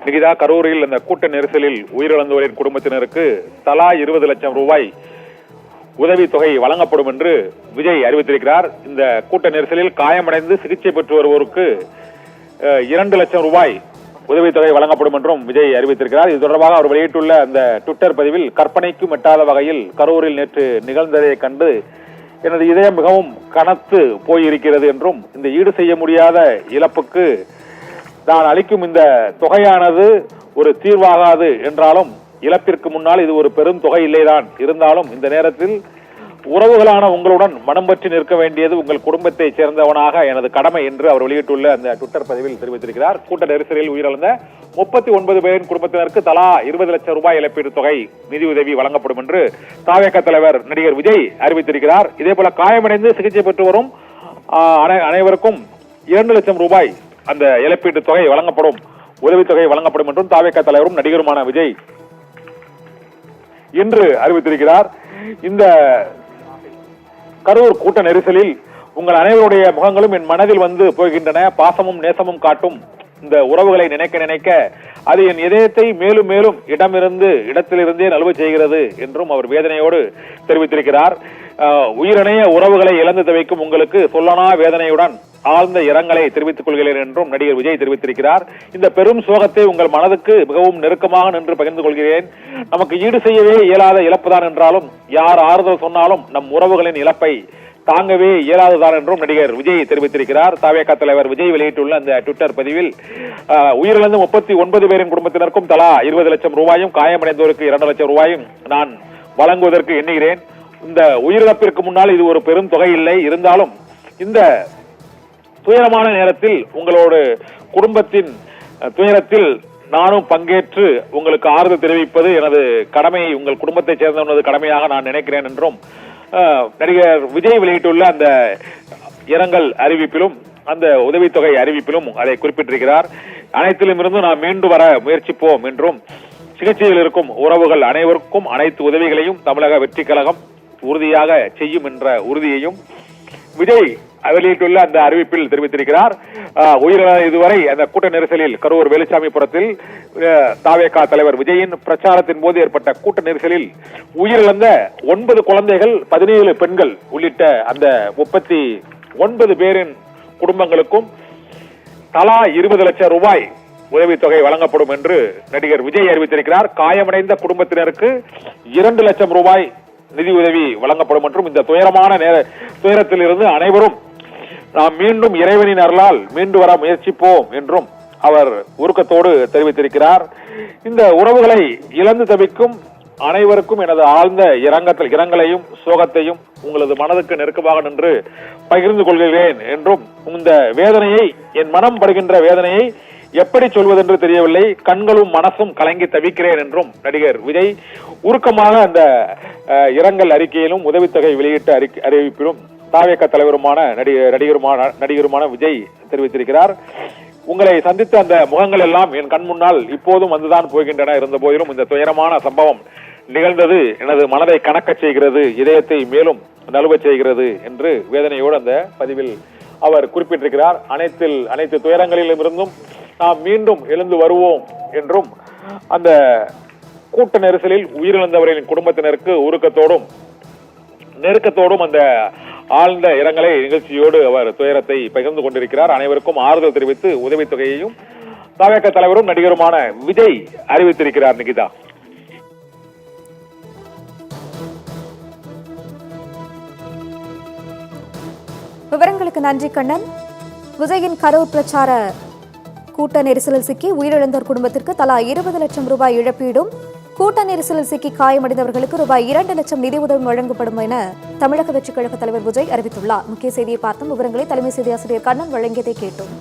நிகிதா, கரூரில் இந்த கூட்ட நெரிசலில் உயிரிழந்தோரின் குடும்பத்தினருக்கு தலா 20 லட்சம் ரூபாய் உதவித்தொகை வழங்கப்படும் என்று விஜய் அறிவித்திருக்கிறார். இந்த கூட்ட நெரிசலில் காயமடைந்து சிகிச்சை பெற்று வருவோருக்கு 2 லட்சம் ரூபாய் உதவித்தொகை வழங்கப்படும் என்றும் விஜய் அறிவித்திருக்கிறார். இது தொடர்பாக அவர் வெளியிட்டுள்ள அந்த ட்விட்டர் பதிவில், கற்பனைக்கும் எட்டாத வகையில் கரூரில் நேற்று நிகழ்ந்ததை கண்டு எனது இதயம் மிகவும் கனத்து போயிருக்கிறது என்றும், இந்த ஈடு செய்ய முடியாத இழப்புக்கு நான் அளிக்கும் இந்த தொகையானது ஒரு தீர்வாகாது என்றாலும், இழப்பிற்கு முன்னால் இது ஒரு பெரும் தொகை இல்லைதான், இருந்தாலும் இந்த நேரத்தில் உறவுகளான உங்களுடன் மனம் பற்றி நிற்க வேண்டியது உங்கள் குடும்பத்தை சேர்ந்தவனாக எனது கடமை என்று அவர் வெளியிட்டுள்ள அந்த ட்விட்டர் பதிவில் தெரிவித்திருக்கிறார். கூட்ட நெரிசலில் உயிரிழந்த 39 பேரின் குடும்பத்தினருக்கு தலா 20 லட்சம் ரூபாய் இழப்பீடு தொகை நிதியுதவி வழங்கப்படும் என்று தவேக தலைவர் நடிகர் விஜய் அறிவித்திருக்கிறார். இதேபோல காயமடைந்து சிகிச்சை பெற்று வரும் அனைவருக்கும் 2 லட்சம் ரூபாய் அந்த இழப்பீட்டு தொகை வழங்கப்படும், உதவித்தொகை வழங்கப்படும் என்றும் தவேக தலைவரும் நடிகருமான விஜய் இன்று அறிவித்திருக்கிறார். இந்த கரூர் கூட்ட நெரிசலில் உங்கள் அனைவருடைய முகங்களும் என் மனதில் வந்து போகின்றன. பாசமும் நேசமும் காட்டும் இந்த உறவுகளை நினைக்க நினைக்க அது என் இதயத்தை மேலும் மேலும் இடத்திலிருந்தே நழுவ செய்கிறது என்றும் அவர் வேதனையோடு தெரிவித்திருக்கிறார். உயிரிணைய உறவுகளை இழந்து தவிக்கும் உங்களுக்கு சொல்லனா வேதனையுடன் ஆழ்ந்த இரங்கலை தெரிவித்துக் கொள்கிறேன் என்றும் நடிகர் விஜய் தெரிவித்திருக்கிறார். இந்த பெரும் சோகத்தை உங்கள் மனதுக்கு மிகவும் நெருக்கமாக நின்று பகிர்ந்து கொள்கிறேன். நமக்கு ஈடு செய்யவே இயலாத இழப்புதான் என்றாலும், யார் ஆறுதல் சொன்னாலும் நம் உறவுகளின் இழப்பை தாங்கவே இயலாததான் என்றும் நடிகர் விஜய் தெரிவித்திருக்கிறார். தவேக தலைவர் விஜய் வெளியிட்டுள்ள அந்த ட்விட்டர் பதிவில், உயிரிழந்த 39 பேரின் குடும்பத்தினருக்கும் தலா 20 லட்சம் ரூபாயும், காயமடைந்தோருக்கு 2 லட்சம் ரூபாயும் நான் வழங்குவதற்கு எண்ணுகிறேன். இந்த உயிரிழப்பிற்கு முன்னால் இது ஒரு பெரும் தொகை இல்லை, இருந்தாலும் இந்த துயரமான நேரத்தில் உங்களோட குடும்பத்தின் துயரத்தில் நானும் பங்கேற்று உங்களுக்கு ஆறுதல் தெரிவிப்பது எனது கடமை, உங்கள் குடும்பத்தை சேர்ந்தவனது கடமையாக நான் நினைக்கிறேன் என்றும் நடிகர் விஜய் வெளியிட்டுள்ள அந்த இரங்கல் அறிவிப்பிலும் அந்த உதவித்தொகை அறிவிப்பிலும் அதை குறிப்பிட்டிருக்கிறார். அனைத்திலும் இருந்து நாம் மீண்டு வர முயற்சிப்போம் என்றும், சிகிச்சையில் இருக்கும் உறவுகள் அனைவருக்கும் அனைத்து உதவிகளையும் தமிழக வெற்றி கழகம் உறுதியாக செய்யும் என்ற உறுதியையும் விஜய் வெளியிட்டுள்ள அந்த அறிவிப்பில் தெரிவித்திருக்கிறார். உயிரிழந்த இதுவரை அந்த கூட்ட நெரிசலில் கரூர் வேலுச்சாமிபுரத்தில் தவேக தலைவர் விஜயின் பிரச்சாரத்தின் போது ஏற்பட்ட கூட்ட நெரிசலில் உயிரிழந்த 9 குழந்தைகள், 17 பெண்கள் உள்ளிட்ட அந்த 39 பேரின் குடும்பங்களுக்கும் தலா 20 லட்சம் ரூபாய் உதவித்தொகை வழங்கப்படும் என்று நடிகர் விஜய் அறிவித்திருக்கிறார். காயமடைந்த குடும்பத்தினருக்கு 2 லட்சம் ரூபாய் நிதி உதவி வழங்கப்படும் என்றும், இந்த துயரமான துயரத்தில் இருந்து அனைவரும் நாம் மீண்டும் இறைவனின் அருளால் மீண்டு வர முயற்சிப்போம் என்றும் அவர் உருக்கத்தோடு தெரிவித்திருக்கிறார். இந்த உறவுகளை இழந்து தவிக்கும் அனைவருக்கும் எனது ஆழ்ந்த இரங்கலையும் சோகத்தையும் உங்களது மனதுக்கு நெருக்கமாக நின்று பகிர்ந்து கொள்கிறேன் என்றும், இந்த வேதனையை, என் மனம் படுகின்ற வேதனையை எப்படி சொல்வதென்று தெரியவில்லை, கண்களும் மனசும் கலங்கி தவிக்கிறேன் என்றும் நடிகர் விஜய் உருக்கமாக அந்த இரங்கல் அறிக்கையிலும் உதவித்தொகை வெளியிட்ட அறிவிப்பிலும் தவேக தலைவருமான நடிகருமான விஜய் தெரிவித்திருக்கிறார். உங்களை சந்தித்த அந்த முகங்கள் எல்லாம் என் கண் முன்னால் இப்போதும் வந்துதான் போகின்றன. இருந்த போதிலும் இந்த துயரமான சம்பவம் நிகழ்ந்தது எனது மனதை கணக்க செய்கிறது, இதயத்தை மேலும் நழுவ செய்கிறது என்று வேதனையோடு அந்த பதிவில் அவர் குறிப்பிட்டிருக்கிறார். அனைத்து துயரங்களிலும் இருந்தும் நாம் மீண்டும் எழுந்து வருவோம் என்றும், அந்த கூட்ட நெரிசலில் உயிரிழந்தவர்களின் குடும்பத்தினருக்கு உருக்கத்தோடும் நெருக்கத்தோடும் அந்த ஆழ்ந்த இரங்கலை நிகழ்ச்சியோடு அவர் துயரத்தை பகிர்ந்து கொண்டிருக்கிறார். அனைவருக்கும் ஆறுதல் தெரிவித்து உதவித்தொகையையும் தவேக தலைவரும் நடிகருமான விஜய் அறிவித்திருக்கிறார். நிகிதா, விவரங்களுக்கு நன்றி கண்ணன். விஜயின் கரூர் பிரச்சார கூட்ட நெரிசலில் சிக்கி உயிரிழந்தோர் குடும்பத்திற்கு தலா 20 லட்சம் ரூபாய் இழப்பீடும், கூட்ட நெரிசலில் சிக்கி காயமடைந்தவர்களுக்கு ரூபாய் 2 லட்சம் நிதி உதவி வழங்கப்படும் என தமிழக வெற்றிக் கழக தலைவர் விஜய் அறிவித்துள்ளார். முக்கிய செய்தியை பார்த்தோம். விவரங்களை தலைமை செய்தி ஆசிரியர் கண்ணன் வழங்கியதை கேட்டோம்.